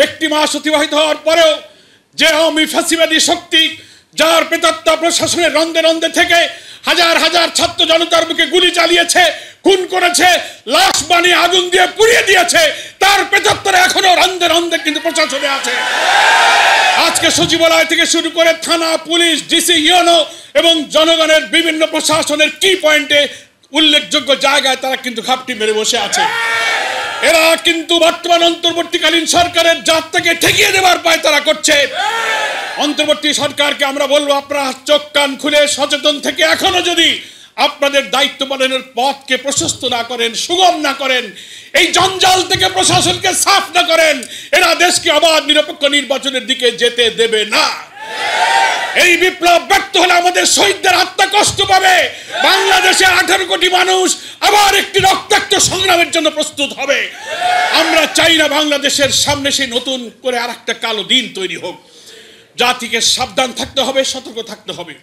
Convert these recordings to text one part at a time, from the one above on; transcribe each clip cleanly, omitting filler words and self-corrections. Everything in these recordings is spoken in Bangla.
একটি মাস অতিবাহিত হওয়ার পরেও যে আওয়ামী ফ্যাসিবাদী শক্তি যার প্রেতাত্মা প্রশাসনের রন্ধে রন্ধে থেকে হাজার হাজার ছাত্র জনতার বুকে গুলি চালিয়েছে, খুন করেছে, লাশ বানিয়ে আগুন দিয়ে পুড়িয়ে দিয়েছে, তার প্রেতাত্মারা এখনো রন্ধে রন্ধে কিন্তু প্রশাসনে আছে। আজকে সচিবালয় থেকে শুরু করে থানা, পুলিশ, ডিসি, ইউনো এবং জনগণের বিভিন্ন প্রশাসনের কি পয়েন্টে উল্লেখযোগ্য জায়গায় তারা কিন্তু ঘাপটি মেরে বসে আছে। এরা কিন্তু বর্তমান অন্তর্বর্তীকালীন সরকারের যাত্রাকে ঠেকিয়ে দেওয়ার পায় তারা করছে। অন্তর্বর্তী সরকারকে আমরা বলবো, আপনারা চোখ কান খুলে সচেতন থেকে এখনো যদি আপনাদের দায়িত্ব পালনের পথকে প্রশস্ত না করেন, সুগম না করেন, এই জঞ্জাল থেকে প্রশাসনকে সাফ না করেন, এরা দেশকে অবাধ নিরপেক্ষ নির্বাচনের দিকে যেতে দেবে না। এই বিপ্লব ব্যর্থ হলে আমাদের শহীদদের আত্মা কষ্ট পাবে। বাংলাদেশে 18 কোটি মানুষ আবার একটি রক্তাক্ত সংগ্রামের জন্য প্রস্তুত হবে। আমরা চাই না বাংলাদেশের সামনে সেই নতুন করে আরেকটা কালো দিন তৈরি হোক। জাতিকে সাবধান থাকতে হবে, সতর্ক থাকতে হবে।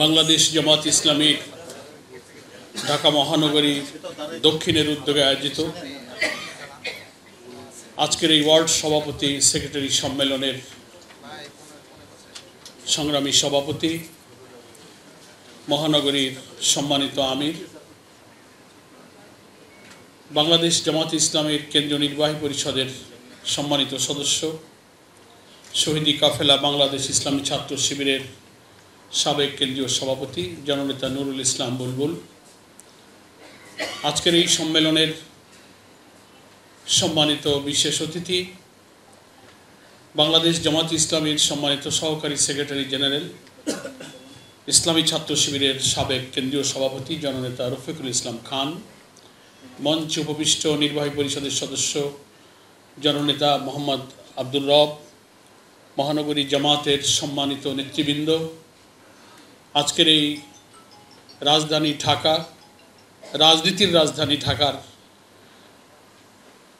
বাংলাদেশ জামাত ইসলামী ঢাকা মহানগরী দক্ষিণের উদ্যোগে আয়োজিত আজকের এই ওয়ার্ড সভাপতি সেক্রেটারি সম্মেলনের সংগ্রামী সভাপতি, মহানগরীর সম্মানিত আমির, বাংলাদেশ জামাত ইসলামের কেন্দ্রীয় নির্বাহী পরিষদের সম্মানিত সদস্য, শহীদি কাফেলা বাংলাদেশ ইসলামী ছাত্র শিবিরের সাবেক কেন্দ্রীয় সভাপতি জননেতা নুরুল ইসলাম বুলবুল, আজকের এই সম্মেলনের সম্মানিত বিশেষ অতিথি, বাংলাদেশ জামাত ইসলামীর সম্মানিত সহকারী সেক্রেটারি জেনারেল, ইসলামী ছাত্র শিবিরের সাবেক কেন্দ্রীয় সভাপতি জননেতা রফিকুল ইসলাম খান, মঞ্চে উপবিষ্ট নির্বাহী পরিষদের সদস্য জননেতা মোহাম্মদ আব্দুর রব, মহানগরী জামাতের সম্মানিত নেতৃবৃন্দ, আজকের এই রাজধানী ঢাকা, রাজনীতির রাজধানী ঢাকার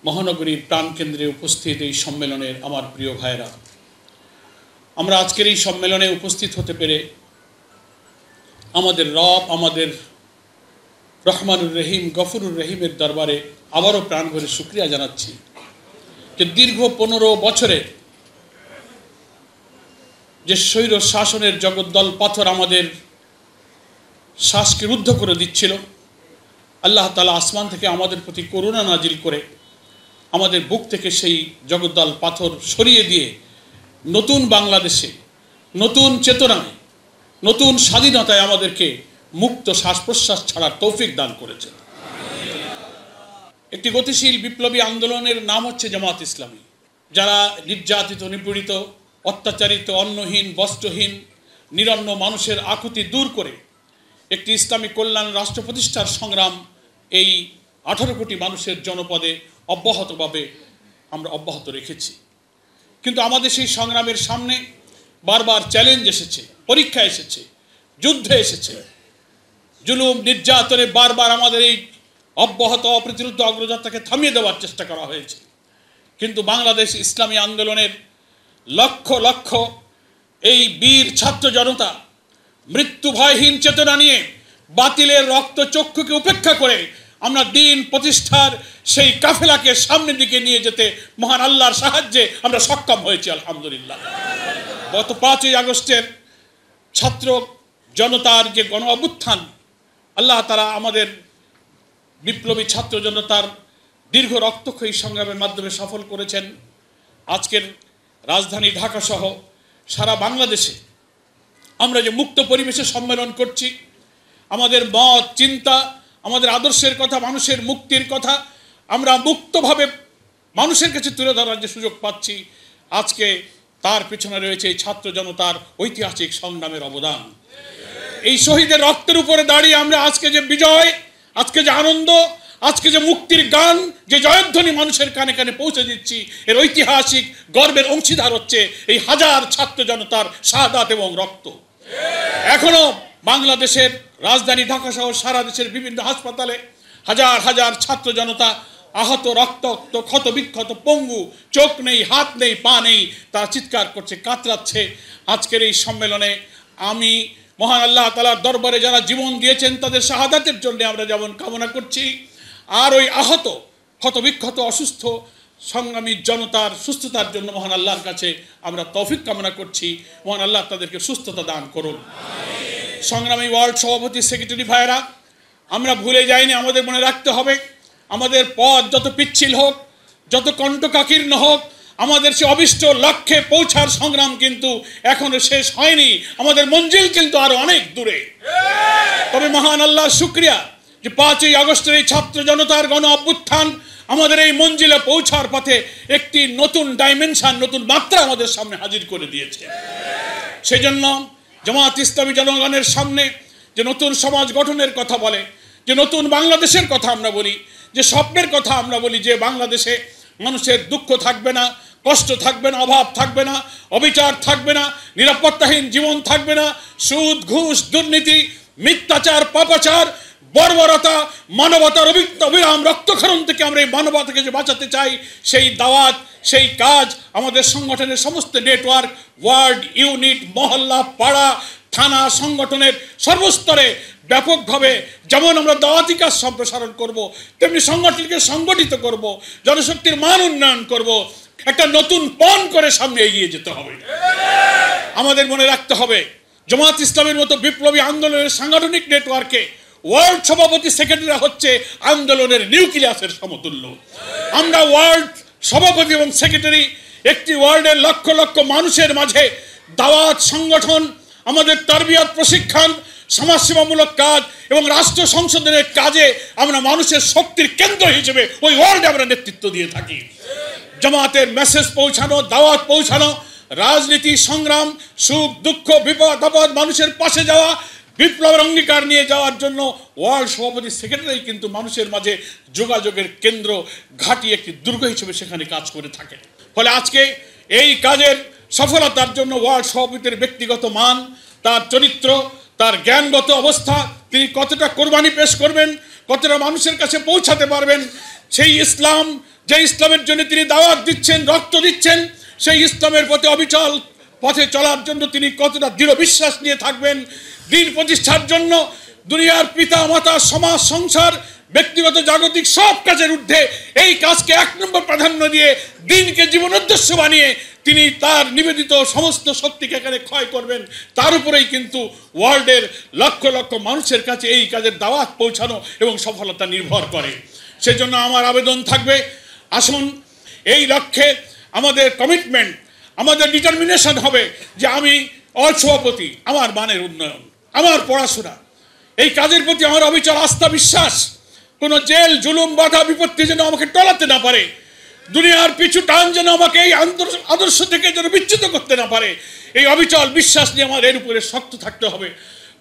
মহানগরীর প্রাণকেন্দ্রে উপস্থিত এই সম্মেলনের আমার প্রিয় ভাইরা, আমরা আজকের এই সম্মেলনে উপস্থিত হতে পেরে আমাদের রব, আমাদের রহমানুর রহিম, গফুরুর রহিমের দরবারে আবারও প্রাণ ভরে শুকরিয়া জানাচ্ছি যে দীর্ঘ 15 বছরে যে স্বৈর শাসনের জগদ্দল পাথর আমাদের শ্বাসকে রুদ্ধ করে দিচ্ছিল, আল্লাহ তাআলা আসমান থেকে আমাদের প্রতি করুণা নাজিল করে আমাদের বুক থেকে সেই জগদ্দল পাথর সরিয়ে দিয়ে নতুন বাংলাদেশে, নতুন চেতনায়, নতুন স্বাধীনতায় আমাদেরকে মুক্ত শ্বাস প্রশ্বাস ছাড়ার তৌফিক দান করেছেন। একটি গতিশীল বিপ্লবী আন্দোলনের নাম হচ্ছে জামাত ইসলামী, যারা নির্যাতিত, নিপীড়িত, অত্যাচারিত, অন্নহীন, বস্ত্রহীন, নিরন্ন মানুষের আকুতি দূর করে একটি ইসলামী কল্যাণ রাষ্ট্র প্রতিষ্ঠার সংগ্রাম এই 18 কোটি মানুষের জনপদে অব্যাহতভাবে আমরা অব্যাহত রেখেছি। কিন্তু আমাদের সেই সংগ্রামের সামনে বারবার চ্যালেঞ্জ এসেছে, পরীক্ষা এসেছে, যুদ্ধ এসেছে, জুলুম নির্যাতনে বারবার আমাদের এই অব্যাহত অপ্রতিরোধ অগ্রযাত্রাকে থামিয়ে দেওয়ার চেষ্টা করা হয়েছে। কিন্তু বাংলাদেশ ইসলামী আন্দোলনের লক্ষ লক্ষ এই বীর ছাত্র জনতা মৃত্যু ভয়হীন চেতনা নিয়ে বাতিলের রক্ত চক্ষুকে উপেক্ষা করে আমরা দিন প্রতিষ্ঠার সেই কাফেলাকে সামনের দিকে নিয়ে যেতে মহান আল্লাহর সাহায্যে আমরা সক্ষম হয়েছি আলহামদুলিল্লাহ। গত 5ই আগস্টের ছাত্র জনতার যে গণ অভ্যুত্থান, আল্লাহ তাআলা আমাদের বিপ্লবী ছাত্র জনতার দীর্ঘ রক্তক্ষয়ী সংগ্রামের মাধ্যমে সফল করেছেন। আজকের রাজধানী ঢাকা সহ সারা বাংলাদেশে আমরা যে মুক্ত পরিবেশে সম্মেলন করছি, আমাদের মত, চিন্তা, আমাদের আদর্শের কথা, মানুষের মুক্তির কথা আমরা মুক্তভাবে মানুষের কাছে তুলে ধরার যে সুযোগ পাচ্ছি, আজকে তার পিছনে রয়েছে এই ছাত্র জনতার ঐতিহাসিক সংগ্রামের অবদান। এই শহীদের রক্তের উপরে দাঁড়িয়ে আমরা আজকে যে বিজয়, আজকে যে আনন্দ, আজকে যে মুক্তির গান, যে জয়ধ্বনি মানুষের কানে কানে পৌঁছে দিচ্ছি, এর ঐতিহাসিক গর্বের অংশীদার হচ্ছে এই হাজার ছাত্র জনতার শাহাদাত এবং রক্ত। এখনো বাংলাদেশের রাজধানী ঢাকা সহ সারা দেশের বিভিন্ন হাসপাতালে হাজার হাজার ছাত্র জনতা আহত, রক্তাক্ত, ক্ষত বিক্ষত, পঙ্গু, চোখ নেই, হাত নেই, পা নেই, তারা চিৎকার করছে, কাতরাচ্ছে। আজকের এই সম্মেলনে আমি মহান আল্লাহ তাআলার দরবারে যারা জীবন দিয়েছেন তাদের শাহাদাতের জন্য আমরা যেমন কামনা করছি, আর ওই আহত ক্ষতবিক্ষত অসুস্থ সংগ্রামী জনতার সুস্থতার জন্য মহান আল্লাহর কাছে আমরা তৌফিক কামনা করছি। মহান আল্লাহ তাদেরকে সুস্থতা দান করুন। সংগ্রামী ওয়ার্ল্ড সভাপতি সেক্রেটারি ভাইয়েরা, আমরা ভুলে যাইনি, আমাদের মনে রাখতে হবে আমাদের পথ যত পিচ্ছিল হোক, যত কণ্টকাকীর্ণ হোক, আমাদের সে অভিষ্ট লক্ষ্যে পৌঁছার সংগ্রাম কিন্তু এখনো শেষ হয়নি। আমাদের মঞ্জিল কিন্তু আরো অনেক দূরে। তবে মহান আল্লাহর শুকরিয়া যে 5ই আগস্টের এই ছাত্র জনতার গণ অভ্যুত্থান আমাদের এই মঞ্জিলে পৌঁছার পথে একটি নতুন ডাইমেনশন, নতুন মাত্রা আমাদের সামনে হাজির করে দিয়েছে। সেই জন্য জামাত ইসলামী জনগণের সামনে যে নতুন সমাজ গঠনের কথা বলে, যে নতুন বাংলাদেশের কথা আমরা বলি, যে স্বপ্নের কথা আমরা বলি, যে বাংলাদেশে মানুষের দুঃখ থাকবে না, কষ্ট থাকবে না, অভাব থাকবে না, অবিচার থাকবে না, নিরাপত্তাহীন জীবন থাকবে না, সুদ ঘুষ দুর্নীতি মিথ্যাচার পাপাচার বর্বরতা মানবতার অবিরাম রক্তক্ষরণ থেকে আমরা এই মানবতাকে যে বাঁচাতে চাই, সেই দাওয়াত, সেই কাজ আমাদের সংগঠনের সমস্ত নেটওয়ার্ক, ওয়ার্ড, ইউনিট, মহল্লা, পাড়া, থানা, সংগঠনের সর্বস্তরে ব্যাপকভাবে যেমন আমরা দাওয়াতি কাজ সম্প্রসারণ করব, তেমনি সংগঠনকে সংগঠিত করব, জনশক্তির মান উন্নয়ন করব। একটা নতুন পণ করে সামনে এগিয়ে যেতে হবে। আমাদের মনে রাখতে হবে জামাত ইসলামের মতো বিপ্লবী আন্দোলনের সাংগঠনিক নেটওয়ার্কে ওয়ার্ল্ড সভাপতি সেক্রেটারিরা হচ্ছে আন্দোলনের নিউক্লিয়াসের সমতুল্য। আমরা ওয়ার্ল্ড সভাপতি এবং সেক্রেটারি একটি ওয়ার্ল্ডের লক্ষ লক্ষ মানুষের মাঝে দাওয়াত, সংগঠন, আমাদের তারবিয়াত, প্রশিক্ষণ, সমাজসেবামূলক কাজ এবং রাষ্ট্র সংশোধনের কাজে আমরা মানুষের শক্তির কেন্দ্র হিসেবে ওই ওয়ার্ল্ডে আমরা নেতৃত্ব দিয়ে থাকি। জামাতের মেসেজ পৌঁছানো, দাওয়াত পৌঁছানো, রাজনীতি, সংগ্রাম, সুখ দুঃখ, বিপদ আপদ, মানুষের পাশে যাওয়া, বিপ্লবের অঙ্গীকার নিয়ে যাওয়ার জন্য ওয়ার্ল্ড সভাপতি সেক্রেটারি কিন্তু মানুষের মাঝে যোগাযোগের কেন্দ্র, ঘাঁটি, একটি দুর্গ হিসেবে সেখানে কাজ করে থাকে। ফলে আজকে এই কাজের সফলতার জন্য ওয়ার্ল্ড সভাপতির ব্যক্তিগত মান, তার চরিত্র, তার জ্ঞানগত অবস্থা, তিনি কতটা কোরবানি পেশ করবেন, কতটা মানুষের কাছে পৌঁছাতে পারবেন, সেই ইসলাম, যে ইসলামের জন্য তিনি দাওয়াত দিচ্ছেন, রক্ত দিচ্ছেন, সেই ইসলামের পথে অবিচল পথে চলার জন্য তিনি কতটা দৃঢ় বিশ্বাস নিয়ে থাকবেন, দিন প্রতিষ্ঠার জন্য দুনিয়ার পিতা মাতা, সমাজ, সংসার, ব্যক্তিগত জাগতিক সব কাজের ঊর্ধ্বে এই কাজকে 1 নম্বর প্রাধান্য দিয়ে দিনকে জীবন উদ্দেশ্য বানিয়ে তিনি তার নিবেদিত সমস্ত শক্তিকে এখানে ক্ষয় করবেন। তার উপরেই কিন্তু ওয়ার্ল্ডের লক্ষ লক্ষ মানুষের কাছে এই কাজের দাওয়াত পৌঁছানো এবং সফলতা নির্ভর করে। সেজন্য আমার আবেদন থাকবে, আসুন এই লক্ষ্যে আমাদের কমিটমেন্ট, আমাদের ডিটারমিনেশন হবে যে আমি সভাপতি, আমার মানের উন্নয়ন, আমার পড়াশোনা, এই কাজের প্রতি আমার অবিচল আস্থা বিশ্বাস, কোনো জেল জুলুম বাধা বিপত্তি যেন আমাকে টলাতে না পারে, দুনিয়ার পিছু টান যেন আমাকে এই আদর্শ থেকে যেন বিচ্যুত করতে না পারে, এই অবিচল বিশ্বাস নিয়ে আমার এর উপরে শক্ত থাকতে হবে।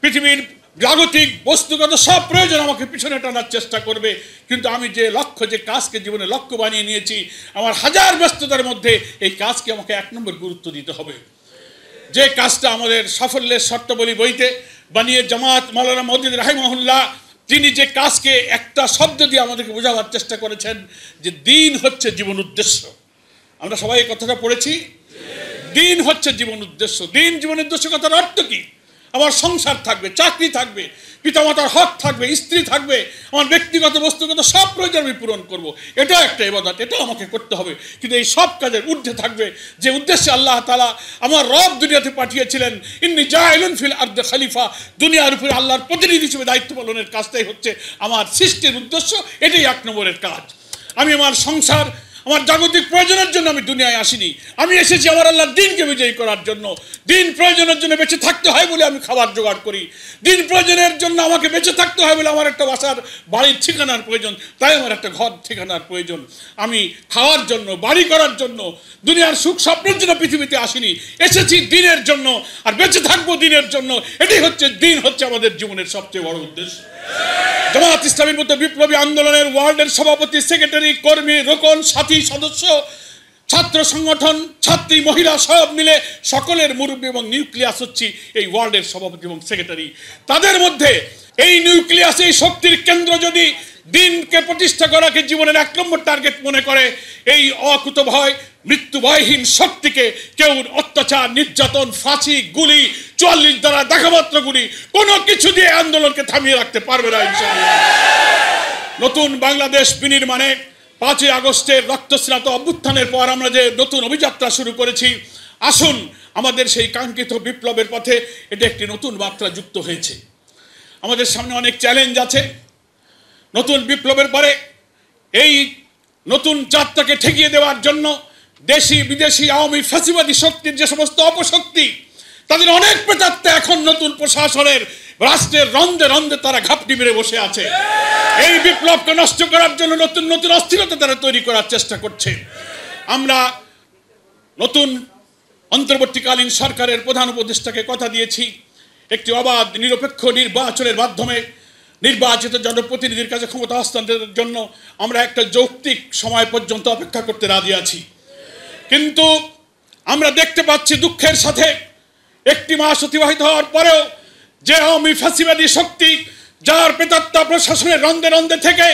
পৃথিবীর জাগতিক বস্তুগত সব প্রয়োজন আমাকে পিছনে টানার চেষ্টা করবে, কিন্তু আমি যে লক্ষ্য, যে কাজকে জীবনে লক্ষ্য বানিয়ে নিয়েছি, আমার হাজার ব্যস্ততার মধ্যে এই কাজকে আমাকে 1 নম্বর গুরুত্ব দিতে হবে। যে কাজটা আমাদের সাফল্যের শর্তাবলী বইতে বানিয়ে জামাত মাওলানা মওদুদ রাহিমাহুল্লাহ তিনি যে কাজকে একটা শব্দ দিয়ে আমাদেরকে বোঝাবার চেষ্টা করেছেন যে দিন হচ্ছে জীবন উদ্দেশ্য। আমরা সবাই এই কথাটা পড়েছি, দিন হচ্ছে জীবন উদ্দেশ্য। দিন জীবন উদ্দেশ্য কথার অর্থ কি? আমার সংসার থাকবে, চাকরি থাকবে, পিতামাতার হক থাকবে, স্ত্রী থাকবে, আমার ব্যক্তিগত বস্তুগত সব প্রয়োজন আমি পূরণ করবো, এটাও একটা ইবাদত, এটাও আমাকে করতে হবে। কিন্তু এই সব কাজের ঊর্ধ্বে থাকবে যে উদ্দেশ্যে আল্লাহ তাআলা আমার রব দুনিয়াতে পাঠিয়েছিলেন, ইন্নী জাইলুন ফিল আরদি খলিফা, দুনিয়ার উপরে আল্লাহর প্রতিনিধি হিসেবে দায়িত্ব পালনের কাজটাই হচ্ছে আমার সৃষ্টির উদ্দেশ্য, এটাই 1 নম্বরের কাজ। আমি আমার সংসার, আমার জাগতিক প্রয়োজনের জন্য আমি দুনিয়ায় আসিনি, আমি এসেছি আমার আল্লাহর দিনকে বিজয়ী করার জন্য। দিন প্রয়োজনের জন্য বেঁচে থাকতে হয় বলে আমি খাবার জোগাড় করি, দিন প্রয়োজনের জন্য আমাকে বেঁচে থাকতে হয় বলে আমার একটা বাসার বাড়ির ঠিকানার প্রয়োজন, তাই আমার একটা ঘর ঠিকানার প্রয়োজন। আমি খাওয়ার জন্য, বাড়ি করার জন্য, দুনিয়ার সুখ স্বপ্নের জন্য পৃথিবীতে আসিনি, এসেছি দিনের জন্য, আর বেঁচে থাকবো দিনের জন্য। এটাই হচ্ছে দিন, হচ্ছে আমাদের জীবনের সবচেয়ে বড় উদ্দেশ্য। জামাত ইসলামীর মতো বিপ্লবী আন্দোলনের ওয়ার্ল্ডের সভাপতি, সেক্রেটারি, কর্মী, রোকন, সাথী, সদস্য, ছাত্র সংগঠন, ছাত্রী, মহিলা সব মিলে সকলের মুরব্বী এবং নিউক্লিয়াস হচ্ছে এই ওয়ার্ল্ডের সভাপতি এবং সেক্রেটারি। তাদের মধ্যে এই নিউক্লিয়াস, এই শক্তির কেন্দ্র যদি দিনকে প্রতিষ্ঠা করাকে জীবনের 1 নম্বর টার্গেট মনে করে, এই অকুতভয় মৃত্যুভয়হীন শক্তিকে কেউ অত্যাচার, নির্যাতন, ফাঁসি, গুলি, 44 দ্বারা দেখামাত্র গুলি, কোনো কিছু দিয়ে আন্দোলনকে থামিয়ে রাখতে পারবে না ইনশাআল্লাহ। নতুন বাংলাদেশ বিনির্মাণে 5ই আগস্টের রক্তস্নাত অভ্যুত্থানের পর আমরা যে নতুন অভিযাত্রা শুরু করেছি, আসুন আমাদের সেই কাঙ্ক্ষিত বিপ্লবের পথে এটা একটি নতুন মাত্রা যুক্ত হয়েছে। আমাদের সামনে অনেক চ্যালেঞ্জ আছে। নতুন বিপ্লবের পরে এই নতুন যাত্রাকে ঠেকিয়ে দেওয়ার জন্য দেশি বিদেশি আওয়ামী ফ্যাসিবাদী শক্তির যে সমস্ত অপশক্তি, তাদের অনেক প্রেতাত্মা এখন নতুন প্রশাসনের রাষ্ট্রের রন্ধে রন্ধে তারা ঘাপটি মেরে বসে আছে। এই বিপ্লবকে নষ্ট করার জন্য নতুন নতুন অস্থিরতা তারা তৈরি করার চেষ্টা করছে। আমরা নতুন অন্তর্বর্তীকালীন সরকারের প্রধান উপদেষ্টাকে কথা দিয়েছি, একটি অবাধ নিরপেক্ষ নির্বাচনের মাধ্যমে নির্বাচিত জনপ্রতিনিধির কাছে ক্ষমতা হস্তান্তরের জন্য আমরা একটা যৌক্তিক সময় পর্যন্ত অপেক্ষা করতে রাজি আছি। কিন্তু আমরা দেখতে পাচ্ছি দুঃখের সাথে 1 মাস অতিবাহিত হওয়ার পরেও যে আওয়ামী ফ্যাসিবাদী শক্তি, যার প্রেতাত্মা প্রশাসনের রন্ধে রন্ধে থেকে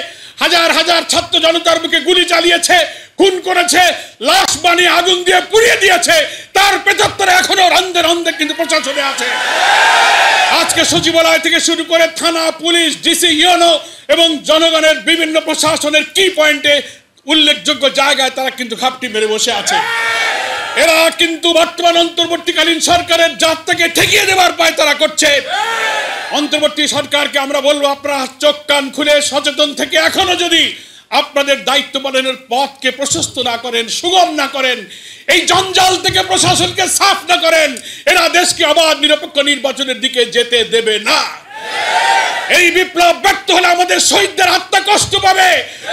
হাজার হাজার ছাত্র জনতার বুকে গুলি চালিয়েছে, খুন করেছে, লাশ বানিয়ে আগুন দিয়ে পুড়িয়ে দিয়েছে, তার প্রেতাত্মারা এখনো রন্ধে রন্ধে কিন্তু প্রশাসনে আছে। আজকে সচিবালয় থেকে শুরু করে থানা, পুলিশ, ডিসি, ইউনো এবং জনগণের বিভিন্ন প্রশাসনের কি পয়েন্টে উল্লেখযোগ্য জায়গায় তারা কিন্তু ঘাপটি মেরে বসে আছে। এরা কিন্তু বর্তমান অন্তর্বর্তীকালীন সরকারের যাত্রাকে ঠেকিয়ে দেওয়ার পায় তারা করছে। অন্তর্বর্তী সরকারকে আমরা বলবো, আপনারা চোখ কান খুলে সচেতন থেকে এখনো যদি আপনাদের দায়িত্ব পালনের পথকে প্রশস্ত না করেন, সুগম না করেন, এই জঞ্জাল থেকে প্রশাসনকে সাফ না করেন, এরা দেশকে অবাধ নিরপেক্ষ নির্বাচনের দিকে যেতে দেবে না। এই বিপ্লব ব্যর্থ হলে আমাদের শহীদদের আত্মা কষ্ট পাবে।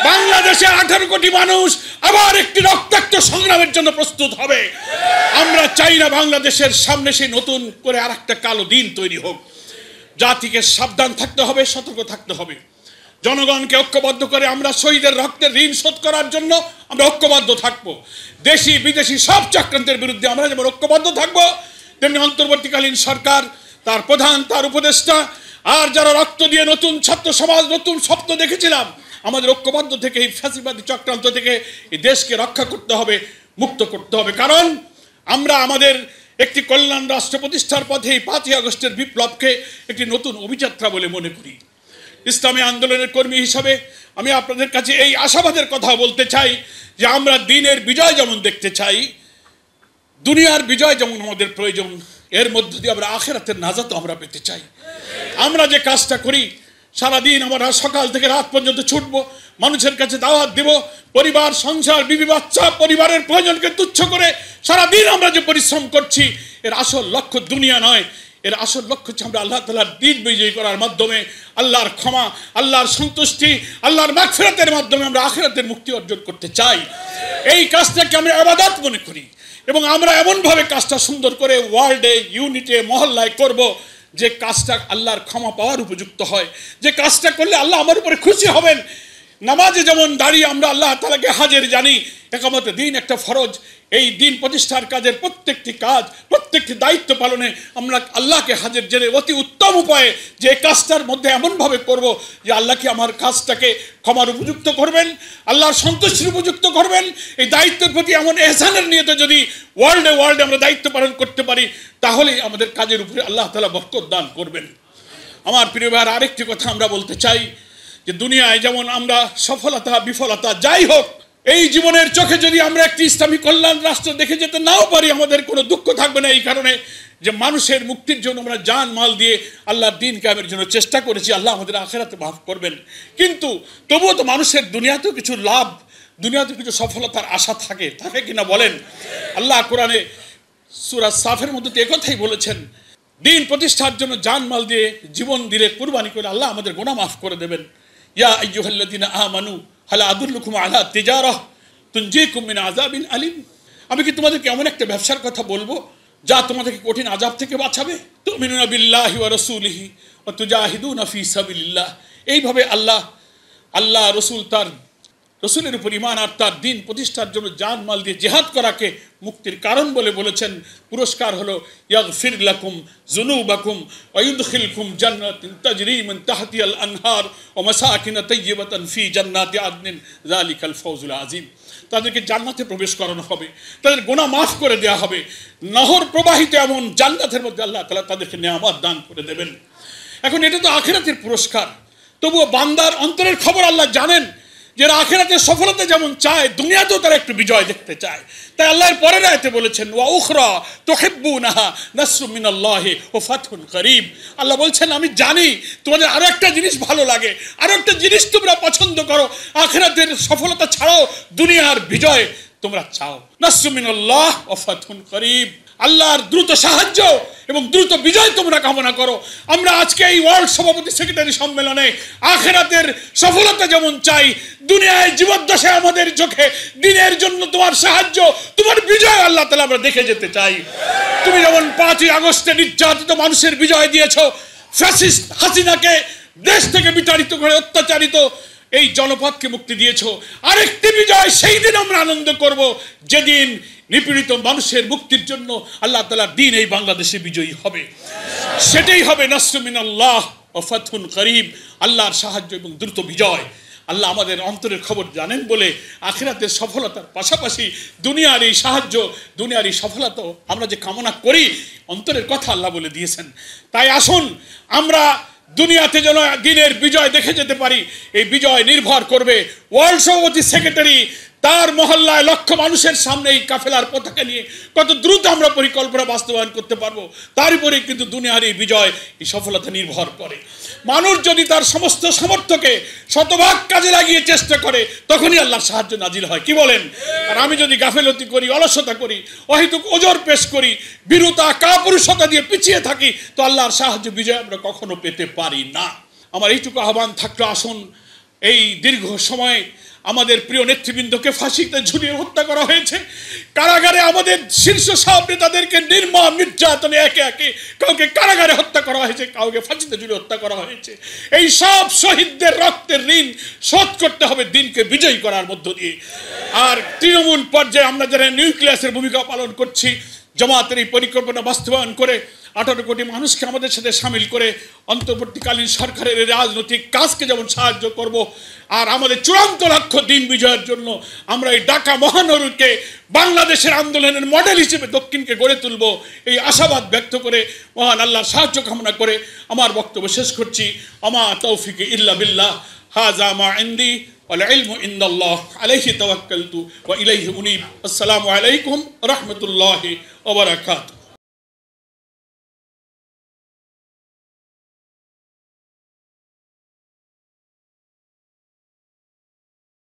বাংলাদেশে 18 কোটি মানুষ আবার একটি রক্তাক্ত সংগ্রামের জন্য প্রস্তুত হবে। আমরা চাই না বাংলাদেশের সামনে সেই নতুন করে আরেকটা কালো দিন তৈরি হোক। জাতিকে সাবধান থাকতে হবে, সতর্ক থাকতে হবে। জনগণকে ঐক্যবদ্ধ করে আমরা শহীদের রক্তের ঋণ শোধ করার জন্য আমরা ঐক্যবদ্ধ থাকবো। দেশি বিদেশি সব চক্রান্তের বিরুদ্ধে আমরা যেমন ঐক্যবদ্ধ থাকবো, তেমনি অন্তর্বর্তীকালীন সরকার, তার প্রধান, তার উপদেষ্টা আর যারা রক্ত দিয়ে নতুন ছাত্র সমাজ, নতুন স্বপ্ন দেখেছিলাম, আমাদের ঐক্যবদ্ধ থেকে এই ফ্যাসিবাদী চক্রান্ত থেকে এই দেশকে রক্ষা করতে হবে, মুক্ত করতে হবে। কারণ আমরা আমাদের একটি কল্যাণ রাষ্ট্র প্রতিষ্ঠার পথে এই 5ই আগস্টের বিপ্লবকে একটি নতুন অভিযাত্রা বলে মনে করি। ইসলামী আন্দোলনের কর্মী হিসাবে আমি আপনাদের কাছে এই আশাবাদের কথা বলতে চাই যে আমরা দিনের বিজয় যেমন দেখতে চাই, দুনিয়ার বিজয় যেমন আমাদের প্রয়োজন, এর মধ্য দিয়ে আমরা আখিরাতের নাজাতও আমরা পেতে চাই। আমরা যে কাজটা করি, সারাদিন আমরা সকাল থেকে রাত পর্যন্ত ছুটবো, মানুষের কাছে দাওয়াত দিব, পরিবার, সংসার, বিবি বাচ্চা, পরিবারের প্রয়োজনকে তুচ্ছ করে সারাদিন আমরা যে পরিশ্রম করছি, এর আসল লক্ষ্য দুনিয়া নয়। এর আসল লক্ষ্য হচ্ছে আমরা আল্লাহ তাআলার দিন বিজয়ী করার মাধ্যমে আল্লাহর ক্ষমা, আল্লাহর সন্তুষ্টি, আল্লাহর মাগফিরাতের মাধ্যমে আমরা আখিরাতের মুক্তি অর্জন করতে চাই। এই কাজটাকে আমরা ইবাদত মনে করি এবং আমরা এমনভাবে কাজটা সুন্দর করে ওয়ার্ল্ডে, ইউনিটে, মহল্লায় করব যে কাজটা আল্লাহর ক্ষমা পাওয়ার উপযুক্ত হয়, যে কাজটা করলে আল্লাহ আমার উপরে খুশি হবেন। নামাজে যেমন দাঁড়িয়ে আমরা আল্লাহ তাআলাকে হাজির জানি, একামতে দিন একটা ফরজ। এই দিন প্রতিষ্ঠার কাজের প্রত্যেকটি কাজ, প্রত্যেকটি দায়িত্ব পালনে আমরা আল্লাহকে হাজির জেনে অতি উত্তম উপায়ে যে কাজটার মধ্যে এমনভাবে করব যে আল্লাহকে আমার কাজটাকে ক্ষমার উপযুক্ত করবেন, আল্লাহর সন্তুষ্টির উপযুক্ত করবেন। এই দায়িত্বের প্রতি এমন এহসানের নিয়তে যদি ওয়ার্ল্ডে আমরা দায়িত্ব পালন করতে পারি, তাহলেই আমাদের কাজের উপরে আল্লাহ তাআলা বরকত দান করবেন। আমার প্রিয় ভাইয়ের আরেকটি কথা আমরা বলতে চাই যে দুনিয়ায় যেমন আমরা সফলতা বিফলতা যাই হোক, এই জীবনের চোখে যদি আমরা একটি ইসলামী কল্যাণ রাষ্ট্র দেখে যেতে নাও পারি, আমাদের কোনো দুঃখ থাকবে না। এই কারণে যে মানুষের মুক্তির জন্য আমরা জান মাল দিয়ে আল্লাহর দ্বীন কায়েমের জন্য চেষ্টা করেছি, আল্লাহ আমাদের আখিরাতে মাফ করবেন। কিন্তু তবুও তো মানুষের দুনিয়াতেও কিছু লাভ, দুনিয়াতেও কিছু সফলতার আশা থাকে কিনা বলেন? আল্লাহ কোরআনে সূরা সাফের মধ্যে এ কথাই বলেছেন, দিন প্রতিষ্ঠার জন্য জান মাল দিয়ে, জীবন দিলে, কুরবানি করে আল্লাহ আমাদের গুনাহ মাফ করে দেবেন। ইয়া আইয়ুহাল্লাযীনা আমানু হাল আদুল্লুকুম আলা তিজারাহ তুনজিকুম মিন আযাবিন আলিম। আমি কি তোমাদেরকে এমন একটা ব্যবসার কথা বলবো যা তোমাদেরকে কঠিন আযাব থেকে বাঁচাবে? তুমিনুনা বিল্লাহি ওয়া রাসূলিহি ওয়া তুজাহিদুনা ফি সাবিলিল্লাহ। এইভাবে আল্লাহ রসুল, তার রসুলের উপর ঈমান আর তার দিন প্রতিষ্ঠার জন্য জান মাল দিয়ে জিহাদ করাকে মুক্তির কারণ বলে বলেছেন। পুরস্কার হলো ইয়াগফির লাকুম যুনুবাকুম ওয়া ইউদখিলকুম জান্নাতিন তাজরি মিন তাহতিহাল আনহার ওয়া মাসাকিন তাইয়্যিবাতান ফি জান্নাতি আদনিন যালিকাল ফাওজুল আযীম। তাদেরকে জান্নাতে প্রবেশ করানো হবে, তাদের গুনাহ মাফ করে দেওয়া হবে, নহর প্রবাহিত এমন জান্নাতের মধ্যে আল্লাহ তাআলা তাদেরকে নেয়ামত দান করে দেবেন। এখন এটা তো আখিরাতের পুরস্কার, তবুও বান্দার অন্তরের খবর আল্লাহ জানেন যারা আখিরাতের সফলতা যেমন চায়, দুনিয়াতেও তারা একটু বিজয় দেখতে চায়। তাই আল্লাহর পরের আয়াতে বলেছেন, ওয়া উখরা তুহিব্বুনাহা নাসরুম মিনাল্লাহি ওয়া ফাতহুন করিব। আল্লাহ বলছেন, আমি জানি তোমাদের আরো একটা জিনিস ভালো লাগে, আরো একটা জিনিস তোমরা পছন্দ করো, আখিরাতের সফলতা ছাড়াও দুনিয়ার বিজয় তোমরা চাও। নাসরুম মিনাল্লাহ ওয়া ফাতহুন করিব, আল্লাহর দ্রুত সাহায্য এবং দ্রুত বিজয় তোমরা কামনা করো। আমরা আজকে এই ওয়ার্ল্ড সভাপতি সেক্রেটারি সম্মেলনে আখিরাতের সফলতা যেমন চাই, দুনিয়ায় জীবদ্দশায় আমাদের চোখে দিনের জন্য তোমার সাহায্য, তোমার বিজয় আল্লাহ তাআলা আমরা দেখে যেতে চাই। তুমি যেমন 5ই আগস্টে নির্যাতিত মানুষের বিজয় দিয়েছো, ফ্যাসিস্ট হাসিনাকে দেশ থেকে বিতাড়িত করে অত্যাচারিত এই জনপদকে মুক্তি দিয়েছো, আরেকটি বিজয় সেই দিন আমরা আনন্দ করব যেদিন নিপীড়িত মানুষের মুক্তির জন্য আল্লাহ তাআলার দ্বীন এই বাংলাদেশে বিজয়ী হবে। সেটাই হবে নাসরুম মিনাল্লাহ ওয়া ফাতহুন করিব, আল্লাহর সাহায্য এবং দ্রুত বিজয়। আল্লাহ আমাদের অন্তরের খবর জানেন বলে আখিরাতের সফলতার পাশাপাশি দুনিয়ার এই সাহায্য, দুনিয়ার এই সফলতা আমরা যে কামনা করি, অন্তরের কথা আল্লাহ বলে দিয়েছেন। তাই আসুন আমরা দুনিয়াতে যেন দিনের বিজয় দেখে যেতে পারি। এই বিজয় নির্ভর করবে ওয়ার্ল্ড সভাপতি সেক্রেটারি তার মহল্লায় লক্ষ মানুষের সামনে এই কাফেলার পতাকা নিয়ে কত দ্রুত আমরা পরিকল্পনা বাস্তবায়ন করতে পারবো, তার উপরে কিন্তু দুনিয়ার এই বিজয়, এই সফলতা নির্ভর করে। মানুষ যদি তার সমস্ত সামর্থ্যকে শতভাগ কাজে লাগিয়ে চেষ্টা করে, তখনই আল্লাহর সাহায্য নাজিল হয়। কি বলেন? আর আমি যদি গাফেলতি করি, অলসতা করি, অহেতুক ওজর পেশ করি, বীরতা কাপুরুষতা দিয়ে পিছিয়ে থাকি, তো আল্লাহর সাহায্য বিজয় আমরা কখনো পেতে পারি না। আমার এইটুকু আহ্বান থাকলো, আসুন এই দীর্ঘ সময় আমাদের প্রিয় নেতৃবৃন্দকে ফাঁসিতে ঝুলিয়ে হত্যা করা হয়েছে, কারাগারে আমাদের শীর্ষ সব নেতাদেরকে নির্মম নির্যাতনে একে একে কাউকে কারাগারে হত্যা করা হয়েছে, কাউকে ফাঁসিতে ঝুলিয়ে হত্যা করা হয়েছে। এই সব শহীদদের রক্তের ঋণ শোধ করতে হবে দিনকে বিজয়ী করার মধ্য দিয়ে। আর তৃণমূল পর্যায়ে আমরা যারা নিউক্লিয়াসের ভূমিকা পালন করছি, জামাতের এই পরিকল্পনা বাস্তবায়ন করে 18 কোটি মানুষকে আমাদের সাথে সামিল করে অন্তর্বর্তীকালীন সরকারের রাজনৈতিক কাজকে যেমন সাহায্য করব, আর আমাদের চূড়ান্ত লক্ষ্য দিন বিজয়ের জন্য আমরা এই ঢাকা মহানগরকে বাংলাদেশের আন্দোলনের মডেল হিসেবে দক্ষিণকে গড়ে তুলব, এই আশাবাদ ব্যক্ত করে মহান আল্লাহর সাহায্য কামনা করে আমার বক্তব্য শেষ করছি। আমা তৌফিকে ইল্লা বিল্লাহ, হাযা মা ইনদি ওয়াল ইলমু ইনদাল্লাহ, আলাইহি তাওয়াক্কালতু ওয়া ইলাইহি উনীব। আসসালামু আলাইকুম ওয়া রাহমাতুল্লাহি ওয়া বারাকাতুহু।